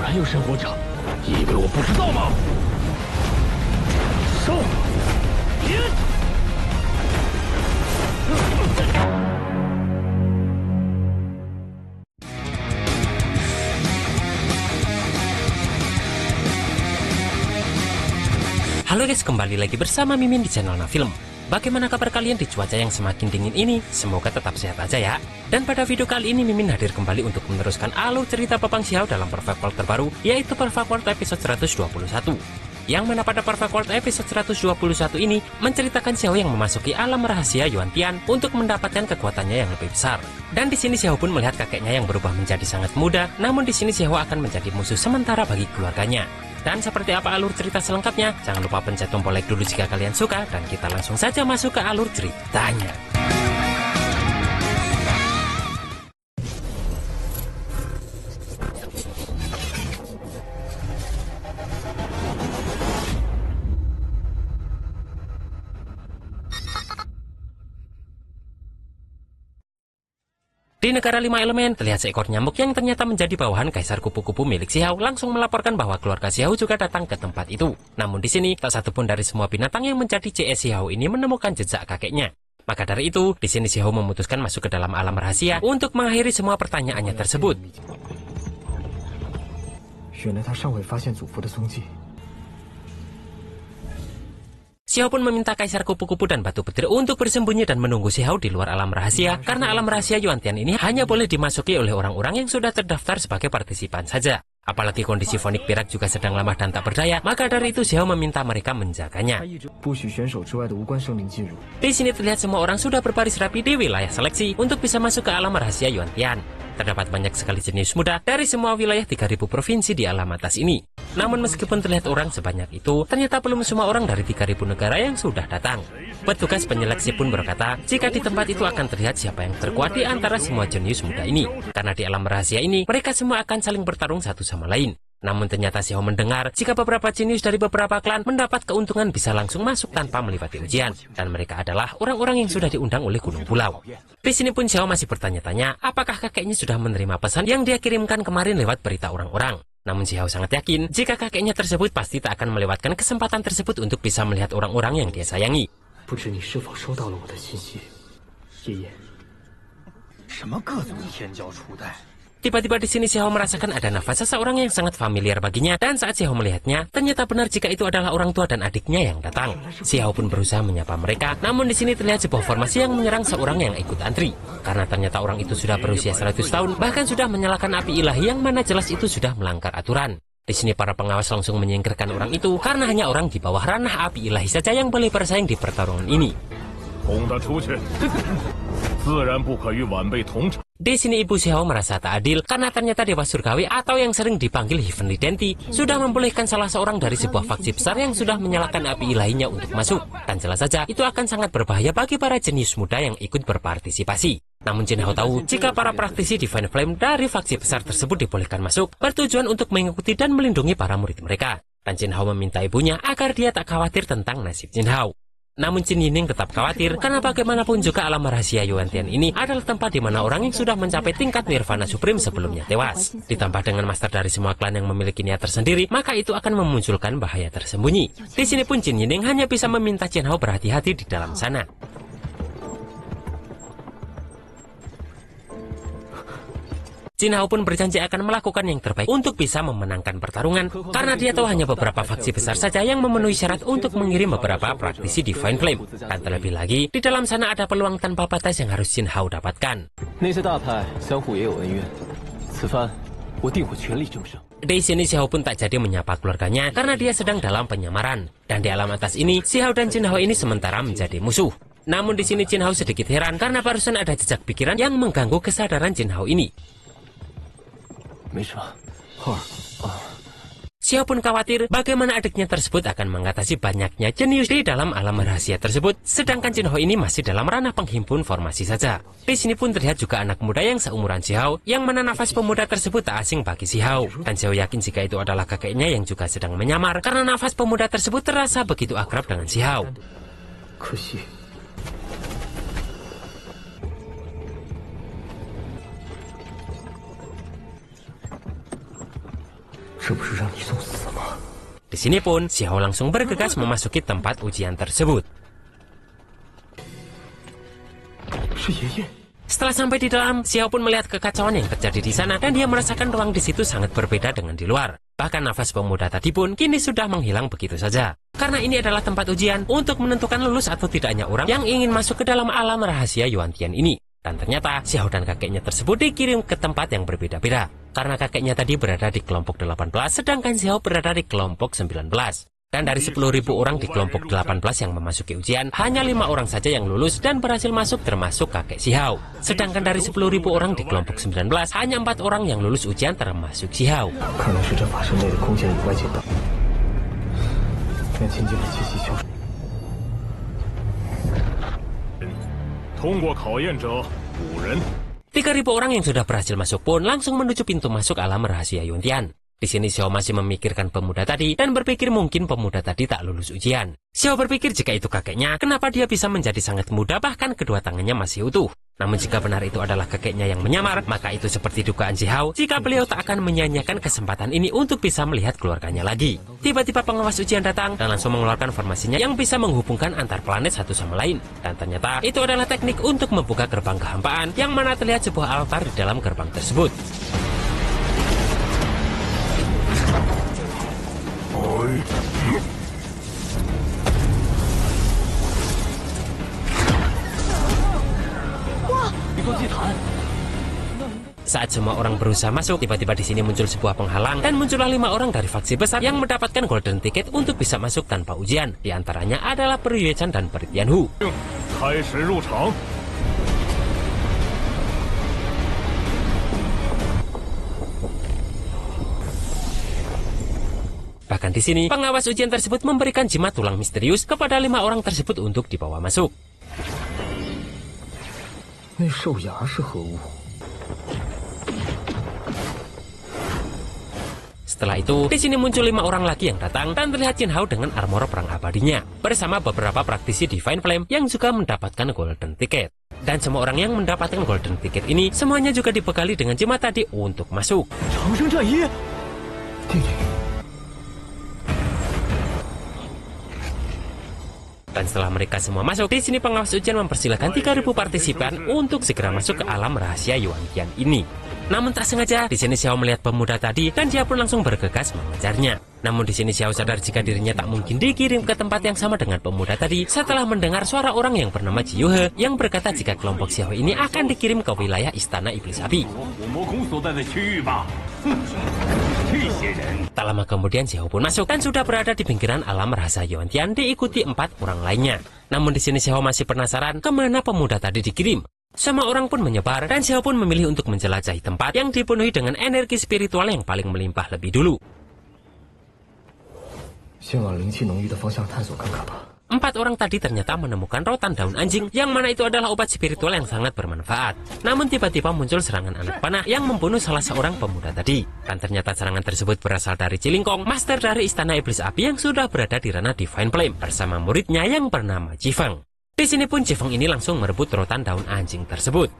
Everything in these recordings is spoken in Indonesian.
然有神火者，以为我不知道吗？收！别！ Halo guys, kembali lagi bersama Mimin di channel Nafilm. Bagaimana kabar kalian di cuaca yang semakin dingin ini? Semoga tetap sehat aja ya. Dan pada video kali ini Mimin hadir kembali untuk meneruskan alur cerita Papang Xiao dalam Perfect World terbaru, yaitu Perfect World episode 121. Yang mana pada Perfect World episode 121 ini menceritakan Xiao yang memasuki alam rahasia Yuan Tian untuk mendapatkan kekuatannya yang lebih besar. Dan di sini Xiao pun melihat kakeknya yang berubah menjadi sangat muda, namun di sini Xiao akan menjadi musuh sementara bagi keluarganya. Dan seperti apa alur cerita selengkapnya? Jangan lupa pencet tombol like dulu jika kalian suka, dan kita langsung saja masuk ke alur ceritanya. Di negara 5 elemen, terlihat seekor nyamuk yang ternyata menjadi bawahan Kaisar Kupu-Kupu milik Xiao langsung melaporkan bahwa keluarga Xiao juga datang ke tempat itu. Namun di sini, tak satu pun dari semua binatang yang menjadi CS Xiao ini menemukan jejak kakeknya. Maka dari itu, di sini Xiao memutuskan masuk ke dalam alam rahasia untuk mengakhiri semua pertanyaannya tersebut. Xiao pun meminta Kaisar Kupu-Kupu dan Batu Petir untuk bersembunyi dan menunggu Xiao di luar alam rahasia, karena alam rahasia Yuan Tian ini hanya boleh dimasuki oleh orang-orang yang sudah terdaftar sebagai partisipan saja. Apalagi kondisi Fonik Pirak juga sedang lemah dan tak berdaya, maka dari itu Xiao meminta mereka menjaganya. Di sini terlihat semua orang sudah berbaris rapi di wilayah seleksi untuk bisa masuk ke alam rahasia Yuan Tian. Terdapat banyak sekali jenius muda dari semua wilayah 3000 provinsi di alam atas ini. Namun meskipun terlihat orang sebanyak itu, ternyata belum semua orang dari 3000 negara yang sudah datang. Petugas penyeleksi pun berkata, jika di tempat itu akan terlihat siapa yang terkuat di antara semua jenius muda ini. Karena di alam rahasia ini, mereka semua akan saling bertarung satu sama lain. Namun ternyata Xiao mendengar jika beberapa jenius dari beberapa klan mendapat keuntungan bisa langsung masuk tanpa melewati ujian. Dan mereka adalah orang-orang yang sudah diundang oleh Gunung Pulau. Di sini pun Xiao masih bertanya-tanya apakah kakeknya sudah menerima pesan yang dia kirimkan kemarin lewat berita orang-orang. Namun Xiao sangat yakin jika kakeknya tersebut pasti tak akan melewatkan kesempatan tersebut untuk bisa melihat orang-orang yang dia sayangi. Tiba-tiba di sini Xiao merasakan ada nafas seseorang yang sangat familiar baginya, dan saat Xiao melihatnya, ternyata benar jika itu adalah orang tua dan adiknya yang datang. Xiao pun berusaha menyapa mereka, namun di sini terlihat sebuah formasi yang menyerang seorang yang ikut antri. Karena ternyata orang itu sudah berusia 100 tahun, bahkan sudah menyalakan api ilahi yang mana jelas itu sudah melanggar aturan. Di sini para pengawas langsung menyingkirkan orang itu karena hanya orang di bawah ranah api ilahi saja yang boleh bersaing di pertarungan ini. Di sini Ibu Xiao merasa tak adil karena ternyata Dewa Surgawi atau yang sering dipanggil Heavenly Deity sudah membolehkan salah seorang dari sebuah faksi besar yang sudah menyalakan api ilahinya untuk masuk. Dan jelas saja itu akan sangat berbahaya bagi para jenius muda yang ikut berpartisipasi. Namun Jin Hao tahu jika para praktisi Divine Flame dari faksi besar tersebut dibolehkan masuk bertujuan untuk mengikuti dan melindungi para murid mereka. Dan Jin Hao meminta ibunya agar dia tak khawatir tentang nasib Jin Hao. Namun Jin Yining tetap khawatir karena bagaimanapun juga alam rahasia Yuan Tian ini adalah tempat di mana orang yang sudah mencapai tingkat Nirvana Supreme sebelumnya tewas. Ditambah dengan master dari semua klan yang memiliki niat tersendiri, maka itu akan memunculkan bahaya tersembunyi. Di sini pun Jin Yining hanya bisa meminta Jin Hao berhati-hati di dalam sana. Jin Hao pun berjanji akan melakukan yang terbaik untuk bisa memenangkan pertarungan, karena dia tahu hanya beberapa faksi besar saja yang memenuhi syarat untuk mengirim beberapa praktisi Divine Flame. Dan terlebih lagi, di dalam sana ada peluang tanpa batas yang harus Jin Hao dapatkan. Di sini Xiao pun tak jadi menyapa keluarganya karena dia sedang dalam penyamaran. Dan di alam atas ini, Xiao dan Jin Hao ini sementara menjadi musuh. Namun di sini Jin Hao sedikit heran karena barusan ada jejak pikiran yang mengganggu kesadaran Jin Hao ini. Xiao pun khawatir bagaimana adiknya tersebut akan mengatasi banyaknya jenius di dalam alam rahasia tersebut, sedangkan Jin Hao ini masih dalam ranah penghimpun formasi saja. Di sini pun terlihat juga anak muda yang seumuran Xiao, yang mana nafas pemuda tersebut tak asing bagi Xiao. Dan Xiao yakin jika itu adalah kakeknya yang juga sedang menyamar, karena nafas pemuda tersebut terasa begitu akrab dengan Xiao. 这不是让你送死吗？ Di sini pun, Xiao langsung bergegas memasuki tempat ujian tersebut. 是爷爷。 Setelah sampai di dalam, Xiao pun melihat kekacauan yang terjadi di sana dan dia merasakan ruang di situ sangat berbeda dengan di luar. Bahkan nafas pemuda tadi pun kini sudah menghilang begitu saja. Karena ini adalah tempat ujian untuk menentukan lulus atau tidaknya orang yang ingin masuk ke dalam alam rahasia Yuantian ini. Dan ternyata Xiao dan kakeknya tersebut dikirim ke tempat yang berbeda-beda. Karena kakeknya tadi berada di kelompok 18, sedangkan Xiao berada di kelompok 19. Dan dari 10.000 orang di kelompok 18 yang memasuki ujian, hanya 5 orang saja yang lulus dan berhasil masuk termasuk kakek Xiao. Sedangkan dari 10.000 orang di kelompok 19, hanya 4 orang yang lulus ujian termasuk Xiao. 看来是这法身内的空间以外界道，让千金的气息消失。通过考验者5人。 3.000 orang yang sudah berhasil masuk pun langsung menuju pintu masuk alam rahasia Yuantian. Di sini Xiao masih memikirkan pemuda tadi dan berpikir mungkin pemuda tadi tak lulus ujian. Xiao berpikir jika itu kakeknya, kenapa dia bisa menjadi sangat muda bahkan kedua tangannya masih utuh. Namun jika benar itu adalah kakeknya yang menyamar, maka itu seperti dugaan Xiao jika beliau tak akan menyia-nyiakan kesempatan ini untuk bisa melihat keluarganya lagi. Tiba-tiba pengawas ujian datang dan langsung mengeluarkan formasinya yang bisa menghubungkan antar planet satu sama lain. Dan ternyata itu adalah teknik untuk membuka gerbang kehampaan yang mana terlihat sebuah altar di dalam gerbang tersebut. Saat semua orang berusaha masuk, tiba-tiba di sini muncul sebuah penghalang dan muncullah 5 orang dari faksi besar yang mendapatkan golden ticket untuk bisa masuk tanpa ujian. Di antaranya adalah Peri Yuechan dan Peri Tianhu. Bahkan di sini, pengawas ujian tersebut memberikan jimat tulang misterius kepada 5 orang tersebut untuk dibawa masuk. 那兽牙是何物？ Setelah itu, di sini muncul 5 orang lagi yang datang dan terlihat Jin Hao dengan armor perang abadinya bersama beberapa praktisi Divine Flame yang juga mendapatkan golden ticket. Dan semua orang yang mendapatkan golden ticket ini semuanya juga dibekali dengan jimat tadi untuk masuk. 长生战衣，弟弟。 Dan setelah mereka semua masuk, di sini pengawas ujian mempersilahkan 3.000 partisipan untuk segera masuk ke alam rahasia Yuantian ini. Namun tak sengaja, di sini Xiao melihat pemuda tadi dan dia pun langsung bergegas mengejarnya. Namun di sini Xiao sadar jika dirinya tak mungkin dikirim ke tempat yang sama dengan pemuda tadi setelah mendengar suara orang yang bernama Ji Yuhe yang berkata jika kelompok Xiao ini akan dikirim ke wilayah Istana Iblis Api. Tak lama kemudian Xiao pun masuk dan sudah berada di pinggiran alam rahasia Yuantian diikuti 4 orang lainnya. Namun di sini Xiao masih penasaran kemana pemuda tadi dikirim. Semua orang pun menyebar dan Xiao pun memilih untuk menjelajahi tempat yang dipenuhi dengan energi spiritual yang paling melimpah lebih dulu. 先往灵气浓郁的方向探索看看吧。 4 orang tadi ternyata menemukan rotan daun anjing yang mana itu adalah obat spiritual yang sangat bermanfaat. Namun tiba-tiba muncul serangan anak panah yang membunuh salah seorang pemuda tadi. Dan ternyata serangan tersebut berasal dari Cilingkong, master dari Istana Iblis Api yang sudah berada di ranah Divine Flame bersama muridnya yang bernama Jifeng. Di sini pun Jifeng ini langsung merebut rotan daun anjing tersebut.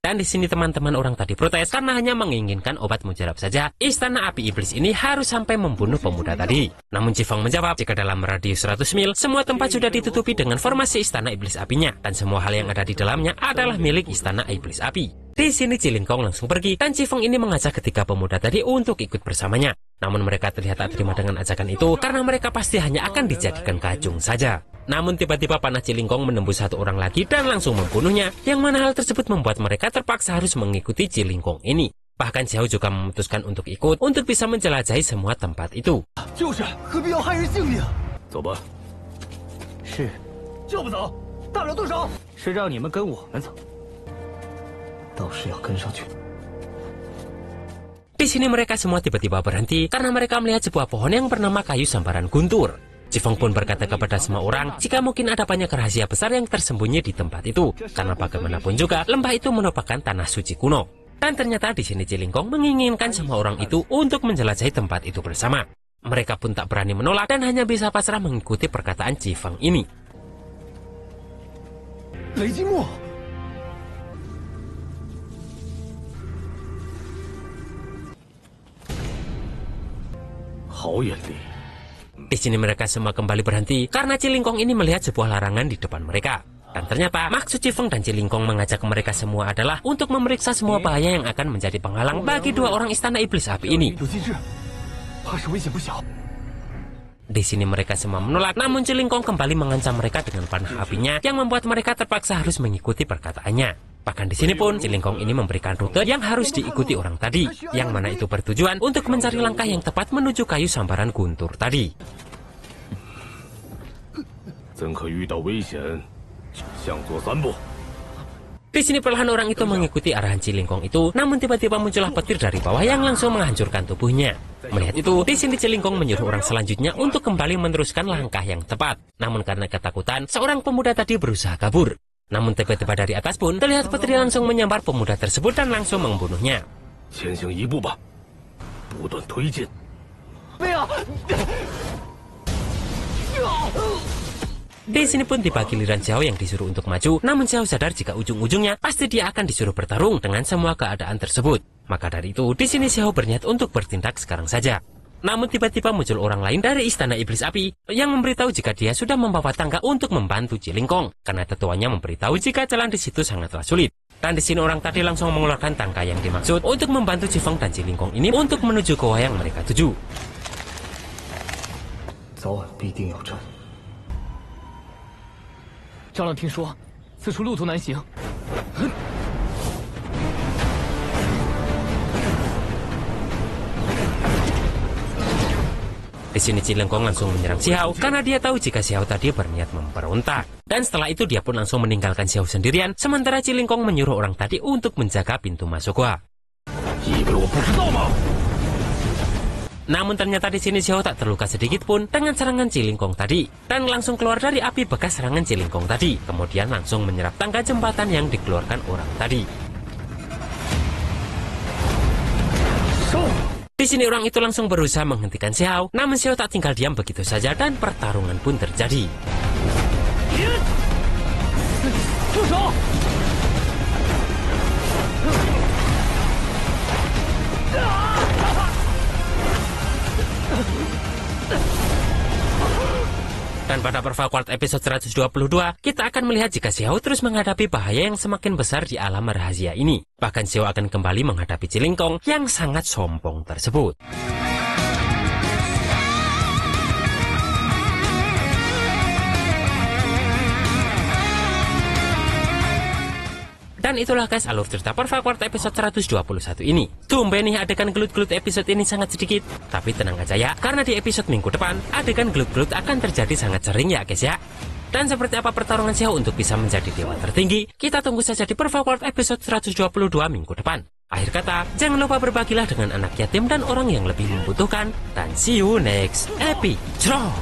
Dan di sini teman-teman orang tadi protes karena hanya menginginkan obat mujarab saja. Istana Api Iblis ini harus sampai membunuh pemuda tadi. Namun Jifeng menjawab jika dalam radius 100 mil, semua tempat sudah ditutupi dengan formasi Istana Iblis Apinya. Dan semua hal yang ada di dalamnya adalah milik Istana Iblis Api. Di sini Cilingkong langsung pergi dan Jifeng ini mengajak ketiga pemuda tadi untuk ikut bersamanya. Namun mereka terlihat tak terima dengan ajakan itu karena mereka pasti hanya akan dijadikan kacung saja. Namun tiba-tiba panah Cilingkong menembus 1 orang lagi dan langsung membunuhnya, yang mana hal tersebut membuat mereka terpaksa harus mengikuti Cilingkong ini. Bahkan Xiao juga memutuskan untuk ikut untuk bisa menjelajahi semua tempat itu. 就是何必要害人性命？走吧。是，就不走，大不了动手。是让你们跟我们走，倒是要跟上去。 Di sini mereka semua tiba-tiba berhenti karena mereka melihat sebuah pohon yang bernama kayu sambaran guntur. Jifeng pun berkata kepada semua orang jika mungkin ada banyak rahasia besar yang tersembunyi di tempat itu. Karena bagaimanapun juga lembah itu merupakan tanah suci kuno. Dan ternyata di sini Cilingkong menginginkan semua orang itu untuk menjelajahi tempat itu bersama. Mereka pun tak berani menolak dan hanya bisa pasrah mengikuti perkataan Jifeng ini. 雷击木。好眼力。 Di sini mereka semua kembali berhenti karena Cilingkong ini melihat sebuah larangan di depan mereka. Dan ternyata maksud Cifeng dan Cilingkong mengajak mereka semua adalah untuk memeriksa semua bahaya yang akan menjadi penghalang bagi dua orang istana iblis api ini. Di sini mereka semua menolak, namun Cilingkong kembali mengancam mereka dengan panah apinya yang membuat mereka terpaksa harus mengikuti perkataannya. Bahkan di sini pun Cilingkong ini memberikan rute yang harus diikuti orang tadi, yang mana itu bertujuan untuk mencari langkah yang tepat menuju kayu sambaran guntur tadi. Di sini perlahan orang itu mengikuti arahan Cilingkong itu, namun tiba-tiba muncullah petir dari bawah yang langsung menghancurkan tubuhnya. Melihat itu, di sini Cilingkong menyuruh orang selanjutnya untuk kembali meneruskan langkah yang tepat. Namun karena ketakutan, seorang pemuda tadi berusaha kabur. Namun tiba-tiba dari atas pun terlihat petir langsung menyambar pemuda tersebut dan langsung membunuhnya. Di sini pun tiba giliran Xiao yang disuruh untuk maju, namun Xiao sadar jika ujung-ujungnya pasti dia akan disuruh bertarung dengan semua keadaan tersebut. Maka dari itu, di sini Xiao berniat untuk bertindak sekarang saja. Namun tiba-tiba muncul orang lain dari istana iblis api yang memberitahu jika dia sudah membawa tangga untuk membantu Cilingkong, karena tetuanya memberitahu jika jalan di situ sangatlah sulit. Dan di sini orang tadi langsung mengeluarkan tangga yang dimaksud untuk membantu Cifeng dan Cilingkong ini untuk menuju ke yang mereka tuju. 早晚必定要战。长老听说，此处路途难行。Di sini Cilingkong langsung menyerang Xiao karena dia tahu jika Xiao tadi berniat memberontak. Dan setelah itu dia pun langsung meninggalkan Xiao sendirian, sementara Cilingkong menyuruh orang tadi untuk menjaga pintu masuk gua. Namun ternyata di sini Xiao tak terluka sedikit pun dengan serangan Cilingkong tadi, dan langsung keluar dari api bekas serangan Cilingkong tadi. Kemudian langsung menyerap tangga jembatan yang dikeluarkan orang tadi. Di sini orang itu langsung berusaha menghentikan Xiao, namun Xiao tak tinggal diam begitu saja dan pertarungan pun terjadi. Dan pada Pervaquart episode 122, kita akan melihat jika Xiao terus menghadapi bahaya yang semakin besar di alam rahasia ini. Bahkan Xiao akan kembali menghadapi Cilingkong yang sangat sombong tersebut. Dan itulah guys alur cerita Pervaquart episode 121 ini. Tumben nih adegan gelut-gelut episode ini sangat sedikit. Tapi tenang aja ya, karena di episode minggu depan, adegan gelut-gelut akan terjadi sangat sering ya guys ya. Dan seperti apa pertarungan Xiao untuk bisa menjadi dewa tertinggi, kita tunggu saja di Pervaquart episode 122 minggu depan. Akhir kata, jangan lupa berbagilah dengan anak yatim dan orang yang lebih membutuhkan. Dan see you next episode.